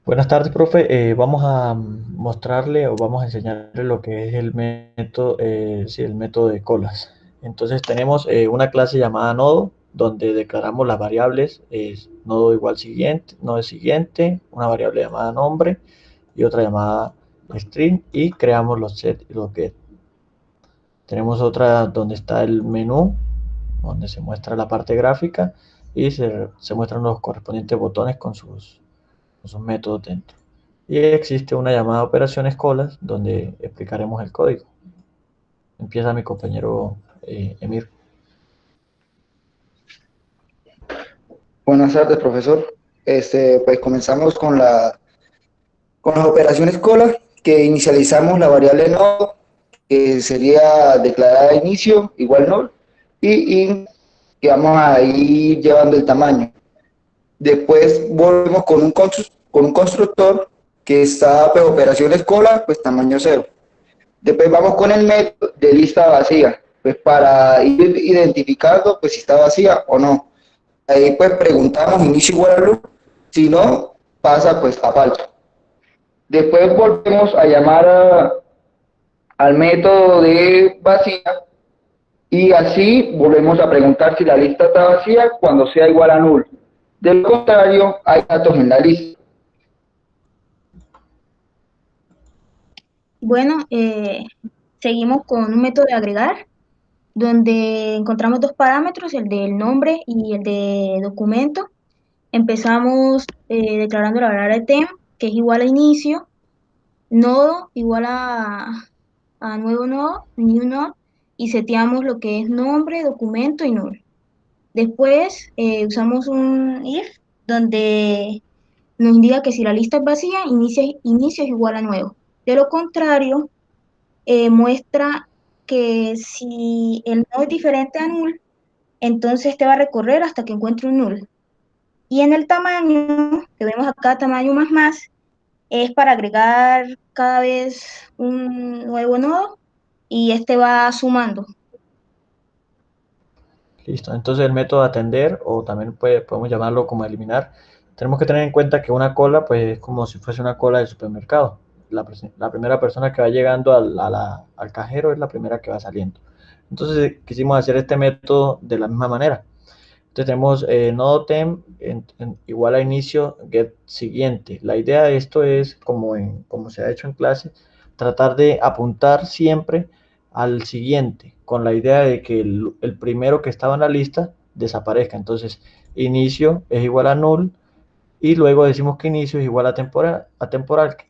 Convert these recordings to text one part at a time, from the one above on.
Buenas tardes, profe. Vamos a mostrarle o vamos a enseñarle lo que es el método, sí, el método de colas. Entonces tenemos una clase llamada nodo, donde declaramos las variables nodo igual siguiente, nodo siguiente, una variable llamada nombre y otra llamada string y creamos los set y los get. Tenemos otra donde está el menú, donde se muestra la parte gráfica y se muestran los correspondientes botones con sus métodos dentro. Y existe una llamada operaciones colas donde explicaremos el código. Empieza mi compañero Emir. Buenas tardes, profesor. Pues comenzamos con las operaciones cola, que inicializamos la variable no, que sería declarada de inicio, igual no, y int, que vamos a ir llevando el tamaño. Después volvemos con un constructor que está, pues, operaciones cola, pues tamaño cero. Después vamos con el método de lista vacía, pues para ir identificando pues si está vacía o no. Ahí pues preguntamos inicio igual a luz, si no, pasa pues a falso. Después volvemos a llamar al método de vacía y así volvemos a preguntar si la lista está vacía cuando sea igual a null. De lo contrario, hay datos en la lista. Bueno, seguimos con un método de agregar, donde encontramos dos parámetros, el del nombre y el de documento. Empezamos declarando la variable temp, que es igual a inicio, nodo igual a nuevo nodo, new node, y seteamos lo que es nombre, documento y null. Después usamos un if, donde nos indica que si la lista es vacía, inicio es igual a nuevo. De lo contrario, muestra que si el nodo es diferente a null, entonces te va a recorrer hasta que encuentre un null. Y en el tamaño, que vemos acá, tamaño más, es para agregar cada vez un nuevo nodo y este va sumando. Listo. Entonces el método atender, o también podemos llamarlo como eliminar, tenemos que tener en cuenta que una cola pues es como si fuese una cola de supermercado. La primera persona que va llegando al cajero es la primera que va saliendo. Entonces quisimos hacer este método de la misma manera. Entonces tenemos nodo temp igual a inicio get siguiente. La idea de esto es, como se ha hecho en clase, tratar de apuntar siempre al siguiente, con la idea de que el primero que estaba en la lista desaparezca. Entonces, inicio es igual a null y luego decimos que inicio es igual a temporal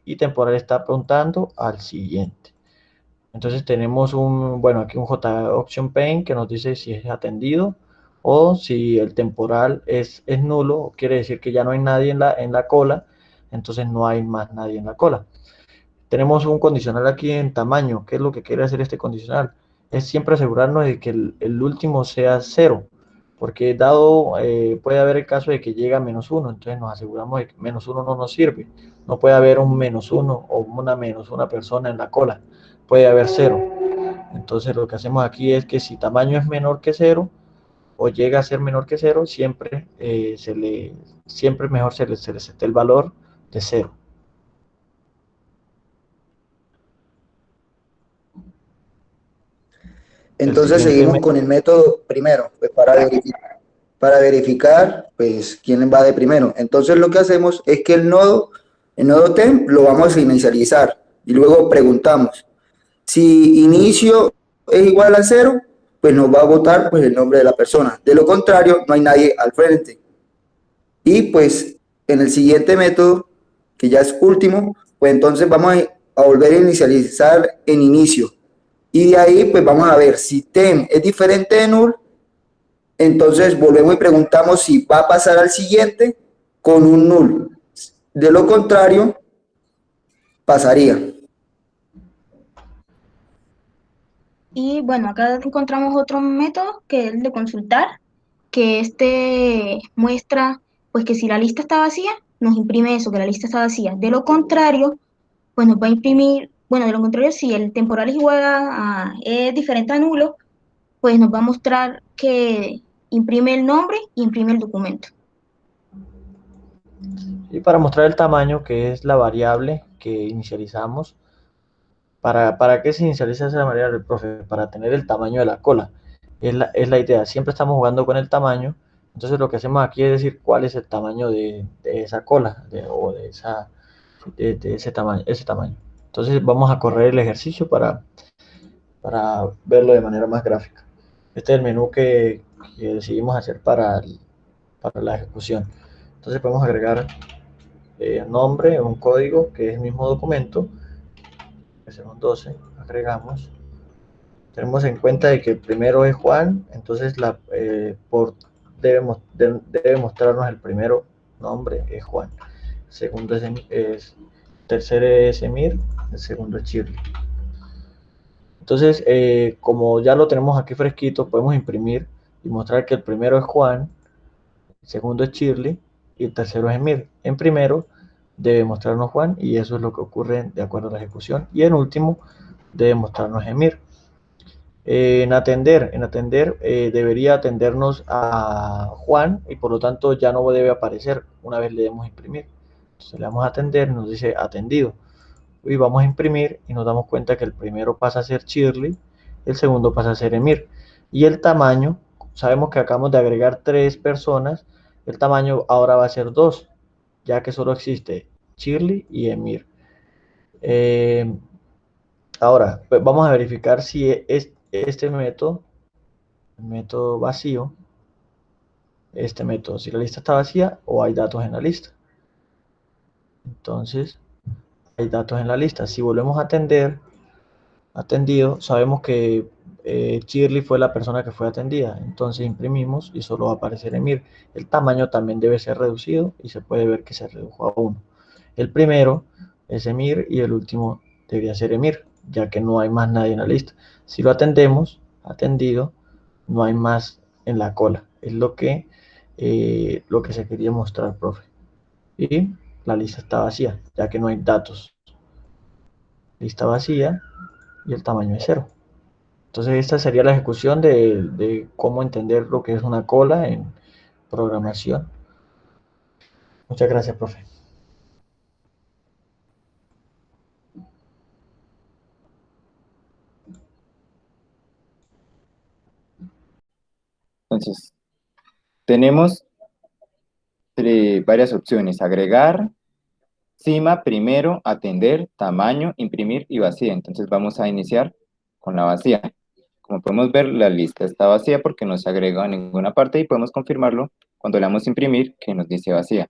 y temporal está apuntando al siguiente. Entonces tenemos bueno, aquí un J option pane que nos dice si es atendido o si el temporal es nulo, quiere decir que ya no hay nadie en la cola, entonces no hay más nadie en la cola. Tenemos un condicional aquí en tamaño. ¿Qué es lo que quiere hacer este condicional? Es siempre asegurarnos de que el último sea cero, porque dado puede haber el caso de que llega a -1, entonces nos aseguramos de que -1 no nos sirve. No puede haber un -1 o una -1 persona en la cola, puede haber cero. Entonces lo que hacemos aquí es que si tamaño es menor que cero o llega a ser menor que cero, siempre mejor se le sete el valor de cero. El Entonces siguiente seguimos con el método primero, pues para verificar pues quién va de primero. Entonces lo que hacemos es que el nodo temp lo vamos a inicializar y luego preguntamos si inicio es igual a cero, pues nos va a botar pues el nombre de la persona. De lo contrario, no hay nadie al frente. Y pues en el siguiente método, que ya es último, pues entonces vamos a volver a inicializar en inicio. Y de ahí pues vamos a ver si temp es diferente de null, entonces volvemos y preguntamos si va a pasar al siguiente con un null. De lo contrario, pasaría. Y bueno, acá encontramos otro método que es el de consultar, que este muestra pues que si la lista está vacía, nos imprime eso, que la lista está vacía. De lo contrario, pues nos va a imprimir, bueno, de lo contrario, si el temporal es igual es diferente a nulo, pues nos va a mostrar que imprime el nombre e imprime el documento. Y para mostrar el tamaño, que es la variable que inicializamos, ¿para qué se inicializa esa variable, profe? Para tener el tamaño de la cola. Es la idea. Siempre estamos jugando con el tamaño. Entonces lo que hacemos aquí es decir cuál es el tamaño de esa cola o de ese tamaño. Entonces vamos a correr el ejercicio para verlo de manera más gráfica. Este es el menú que decidimos hacer para la ejecución. Entonces podemos agregar nombre, un código que es el mismo documento, que son 12, agregamos. Tenemos en cuenta de que el primero es Juan, entonces debe mostrarnos el primero nombre es Juan, segundo tercero es Emir, el segundo es Shirley. Entonces, como ya lo tenemos aquí fresquito, podemos imprimir y mostrar que el primero es Juan, el segundo es Shirley y el tercero es Emir. En primero debe mostrarnos Juan y eso es lo que ocurre de acuerdo a la ejecución. Y en último debe mostrarnos Emir. En atender debería atendernos a Juan y por lo tanto ya no debe aparecer una vez le demos imprimir. Entonces le damos a atender, nos dice atendido. Y vamos a imprimir y nos damos cuenta que el primero pasa a ser Shirley, el segundo pasa a ser Emir. Y el tamaño, sabemos que acabamos de agregar 3 personas, el tamaño ahora va a ser 2, ya que solo existe Shirley y Emir. Ahora, pues vamos a verificar si es este método, el método vacío, este método, si la lista está vacía o hay datos en la lista. Entonces, hay datos en la lista. Si volvemos a atendido, sabemos que Shirley fue la persona que fue atendida. Entonces imprimimos y solo va a aparecer Emir. El tamaño también debe ser reducido y se puede ver que se redujo a 1. El primero es Emir y el último debería ser Emir, ya que no hay más nadie en la lista. Si lo atendemos, atendido, no hay más en la cola. Es lo que se quería mostrar, profe. Y la lista está vacía, ya que no hay datos. Lista vacía y el tamaño es 0. Entonces esta sería la ejecución de cómo entender lo que es una cola en programación. Muchas gracias, profe. Entonces, tenemos varias opciones: agregar, cima, primero, atender, tamaño, imprimir y vacía. Entonces vamos a iniciar con la vacía. Como podemos ver, la lista está vacía porque no se agrega a ninguna parte y podemos confirmarlo cuando le damos imprimir que nos dice vacía.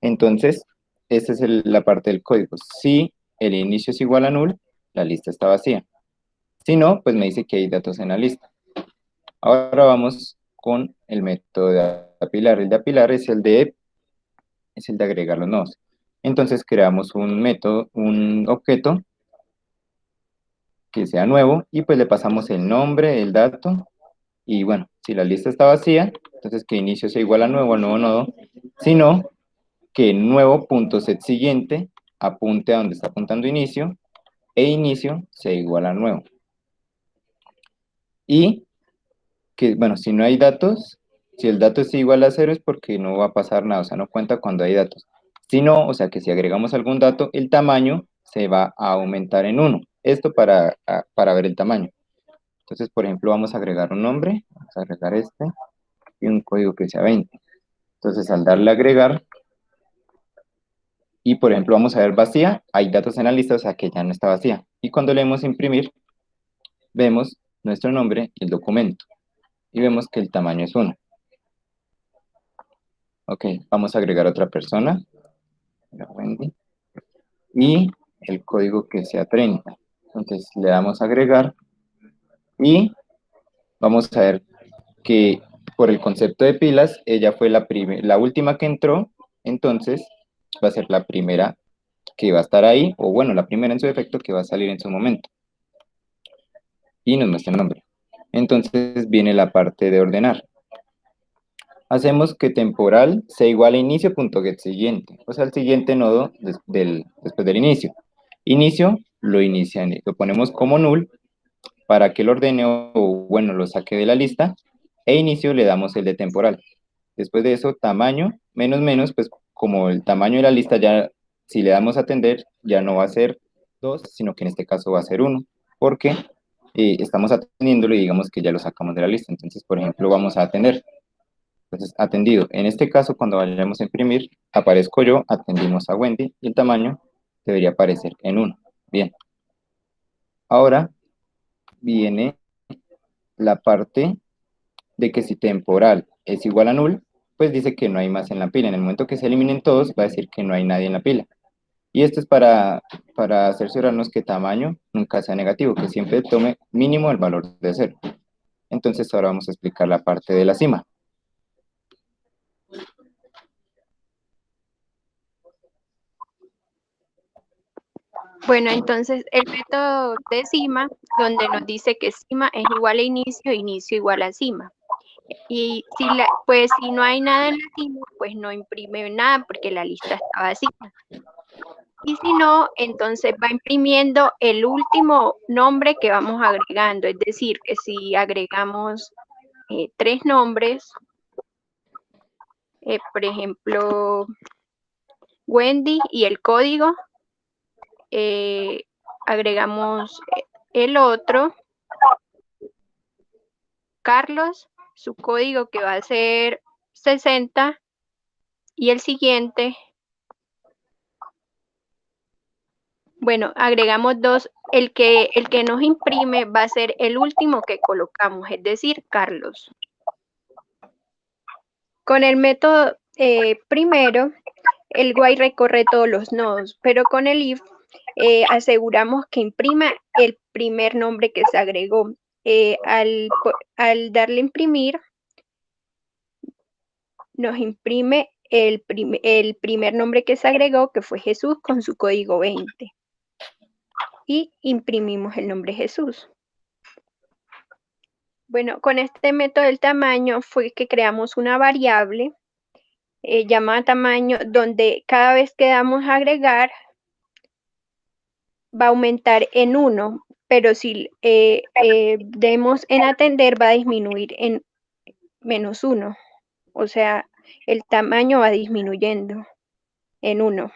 Entonces, esta es la parte del código. Si el inicio es igual a null, la lista está vacía. Si no, pues me dice que hay datos en la lista. Ahora vamos con el método de apilar. El de apilar es el de agregar los nodos. Entonces creamos un método, un objeto que sea nuevo y pues le pasamos el nombre, el dato y bueno, si la lista está vacía, entonces que inicio sea igual a nuevo, al nuevo nodo, si no, que nuevo.set siguiente apunte a donde está apuntando inicio e inicio sea igual a nuevo. Y que, bueno, si no hay datos, si el dato es igual a 0 es porque no va a pasar nada, o sea, no cuenta cuando hay datos. Si no, o sea, que si agregamos algún dato, el tamaño se va a aumentar en 1. Esto para ver el tamaño. Entonces, por ejemplo, vamos a agregar un nombre, vamos a agregar este, y un código que sea 20. Entonces, al darle a agregar, y por ejemplo, vamos a ver vacía, hay datos en la lista, o sea que ya no está vacía. Y cuando le demos imprimir, vemos nuestro nombre y el documento. Y vemos que el tamaño es 1. Ok, vamos a agregar otra persona, Wendy, y el código que sea 30. Entonces le damos a agregar y vamos a ver que por el concepto de pilas, ella fue la última que entró, entonces va a ser la primera que va a estar ahí, o bueno, la primera en su defecto que va a salir en su momento. Y nos muestra el nombre. Entonces viene la parte de ordenar. Hacemos que temporal sea igual a inicio.get siguiente, o sea, el siguiente nodo después del inicio. Inicio lo ponemos como null para que lo ordene o bueno, lo saque de la lista e inicio le damos el de temporal. Después de eso, tamaño, menos menos, pues como el tamaño de la lista ya, si le damos a atender, ya no va a ser 2, sino que en este caso va a ser 1, porque estamos atendiéndolo y digamos que ya lo sacamos de la lista. Entonces, por ejemplo, vamos a atender. Entonces, atendido. En este caso, cuando vayamos a imprimir, aparezco yo, atendimos a Wendy y el tamaño debería aparecer en 1. Bien. Ahora viene la parte de que si temporal es igual a null, pues dice que no hay más en la pila. En el momento que se eliminen todos, va a decir que no hay nadie en la pila. Y esto es para cerciorarnos que tamaño nunca sea negativo, que siempre tome mínimo el valor de 0. Entonces ahora vamos a explicar la parte de la cima. Bueno, entonces el método de cima, donde nos dice que cima es igual a inicio, inicio igual a cima. Y pues si no hay nada en la cima, pues no imprime nada porque la lista está vacía. Y si no, entonces va imprimiendo el último nombre que vamos agregando. Es decir, que si agregamos 3 nombres, por ejemplo, Wendy y el código, agregamos el otro, Carlos, su código que va a ser 60, y el siguiente, bueno, agregamos 2, el que nos imprime va a ser el último que colocamos, es decir, Carlos. Con el método primero, el while recorre todos los nodos, pero con el if aseguramos que imprima el primer nombre que se agregó. Al darle a imprimir, nos imprime el primer nombre que se agregó, que fue Jesús, con su código 20. Y imprimimos el nombre Jesús. Bueno, con este método del tamaño fue que creamos una variable llamada tamaño, donde cada vez que damos a agregar, va a aumentar en 1, pero si demos en atender, va a disminuir en -1. O sea, el tamaño va disminuyendo en 1.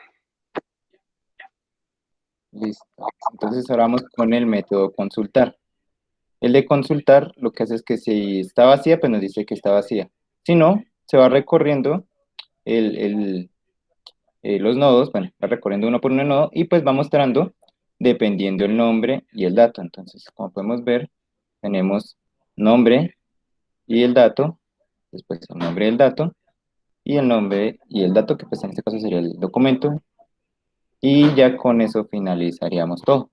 Listo. Entonces ahora vamos con el método consultar. El de consultar lo que hace es que si está vacía, pues nos dice que está vacía. Si no, se va recorriendo los nodos, bueno, va recorriendo uno por uno nodo y pues va mostrando dependiendo el nombre y el dato. Entonces, como podemos ver, tenemos nombre y el dato, después el nombre y el dato, y el nombre y el dato, que pues en este caso sería el documento, y ya con eso finalizaríamos todo.